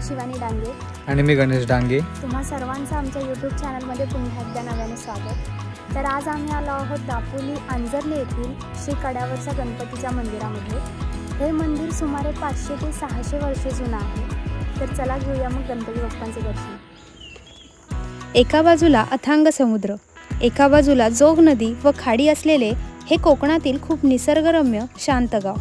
शिवानी डांगे आणि मी गणेश डांगे। तुम्हा सर्वांचं आमच्या यूट्यूब चॅनलमध्ये पुन्हा एकदा नव्याने स्वागत। तर आज आम्ही आलो आहोत दापोली अंजर्ले येथील श्री कड्यावरच्या गणपतीच्या मंदिरामध्ये। हे मंदिर सुमारे 500 ते 600 वर्षे जुनं आहे। तर चला घेऊया मग गणपती बाप्पांचे दर्शन। एका बाजूला अथांग समुद्र, एका बाजूला जोग नदी व खाडी असलेले हे कोकणातील खूप निसर्गरम्य शांत गाव।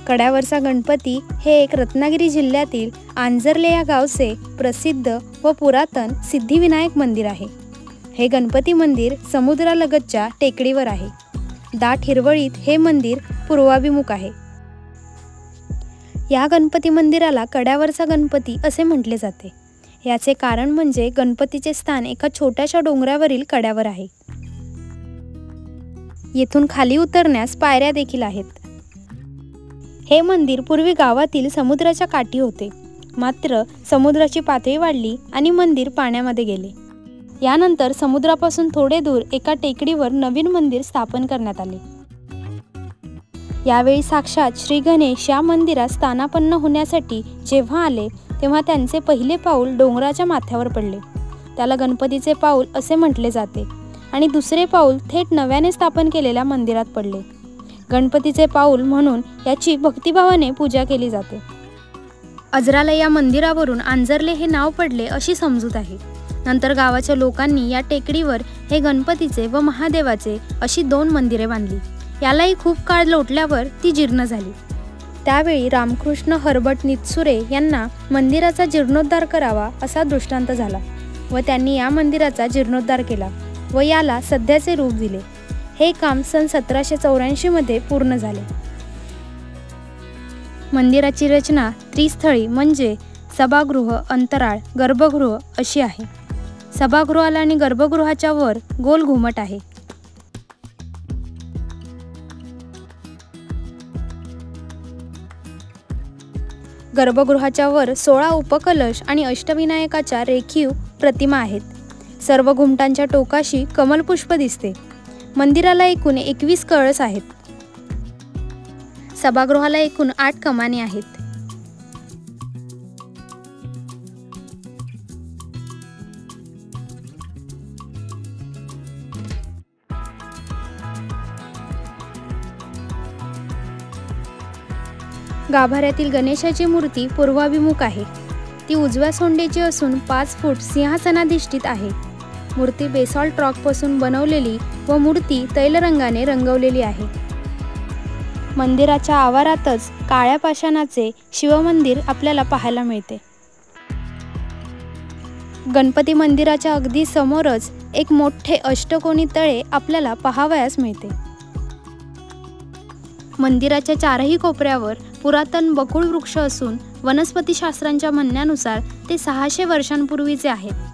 कड्यावरचा गणपती हे एक रत्नागिरी जिल्ह्यातील अंजर्ले या गावचे प्रसिद्ध व पुरातन सिद्धिविनायक मंदिर आहे। हे गणपती मंदिर समुद्रालगतच्या टेकडीवर आहे। दाट हिरवळीत हे मंदिर पूर्वाभिमुख आहे। या गणपती मंदिराला कड्यावरचा गणपती असे म्हटले जाते। याचे कारण म्हणजे गणपतीचे स्थान एका छोट्याशा डोंगरावरील कड्यावर आहे। येथून खाली उतरण्यास पायऱ्या देखील आहेत। हे मंदिर पूर्वी गावातील समुद्राच्या काठी होते, मात्र समुद्राची पातळी वाढली आणि मंदिर पाण्यामध्ये गेले। यानंतर समुद्रापासून थोडे दूर एका टेकडीवर नवीन मंदिर स्थापन करण्यात आले। यावेळी साक्षात श्री गणेश या मंदिरात स्थानापन्न होण्यासाठी जेव्हा आले तेव्हा त्यांचे पहिले पाऊल डोंगराच्या माथ्यावर पडले। त्याला गणपतीचे पाऊल असे म्हटले जाते आणि दुसरे पाऊल थेट नव्याने स्थापन केलेल्या मंदिरात पडले। गणपतीचे पाऊल म्हणून याची भक्तिभावाने पूजा केली जाते। अजराला या मंदिरावरून अंजर्ले हे नाव पडले अशी समजूत आहे। नंतर गावाच्या लोकांनी या टेकडीवर हे गणपतीचे व महादेवाचे अशी 2 मंदिरे बांधली। यालाही खूप काळ लोटल्यावर ती जीर्ण झाली। त्यावेळी रामकृष्ण हरभट नितसुरे यांना मंदिराचा जीर्णोद्धार करावा असा दृष्टांत झाला व त्यांनी या मंदिराचा जीर्णोद्धार केला व याला सध्याचे रूप दिले। हे काम सन 1784 मध्ये पूर्ण झाले। मंदिराची रचना त्रिस्थळी म्हणजे सभागृह, अंतराळ, गर्भगृह अशी आहे। सभागृहाला आणि गर्भगृहाच्या वर गोल घुमट आहे। गर्भगृहाच्या वर 16 उपकलश आणि अष्टविनायकाच्या रेखीव प्रतिमा आहेत। सर्व घुमटांच्या टोकाशी कमलपुष्प दिसते। मंदिराला एकूण 21 कळस आहेत। सभागृहाला एकूण 8 कमानी आहेत। गाभाऱ्यातील गणेशाची मूर्ती पूर्वाभिमुख आहे। ती उजव्या सोंडेची असून 5 फूट सिंहासनाधिष्ठित आहे। मूर्ती बेसॉल्ट रॉकपासून बनवलेली व मूर्ती तैलरंगाने रंगवलेली आहे। मंदिराच्या आवारातच काळ्या पाषाणाचे शिवमंदिर आपल्याला पाहायला मिळते। गणपती मंदिराच्या अगदी समोरच एक मोठे अष्टकोनी तळे आपल्याला पाहावयास मिळते। मंदिराच्या 4ही कोपऱ्यावर पुरातन बकुळ वृक्ष असून वनस्पतीशास्त्रांच्या म्हणण्यानुसार ते 600 वर्षांपूर्वीचे आहेत।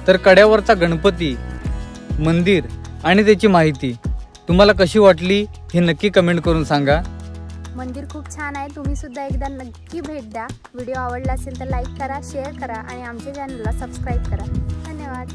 तर कड्यावरचा गणपती मंदिर आणि त्याची माहिती तुम्हाला कशी वाटली हे नक्की कमेंट करून सांगा। मंदिर खूप छान आहे, तुम्ही सुद्धा एकदा नक्की भेट द्या। व्हिडिओ आवडला असेल तर लाईक करा, शेअर करा आणि आमच्या चॅनलला सबस्क्राईब करा। धन्यवाद।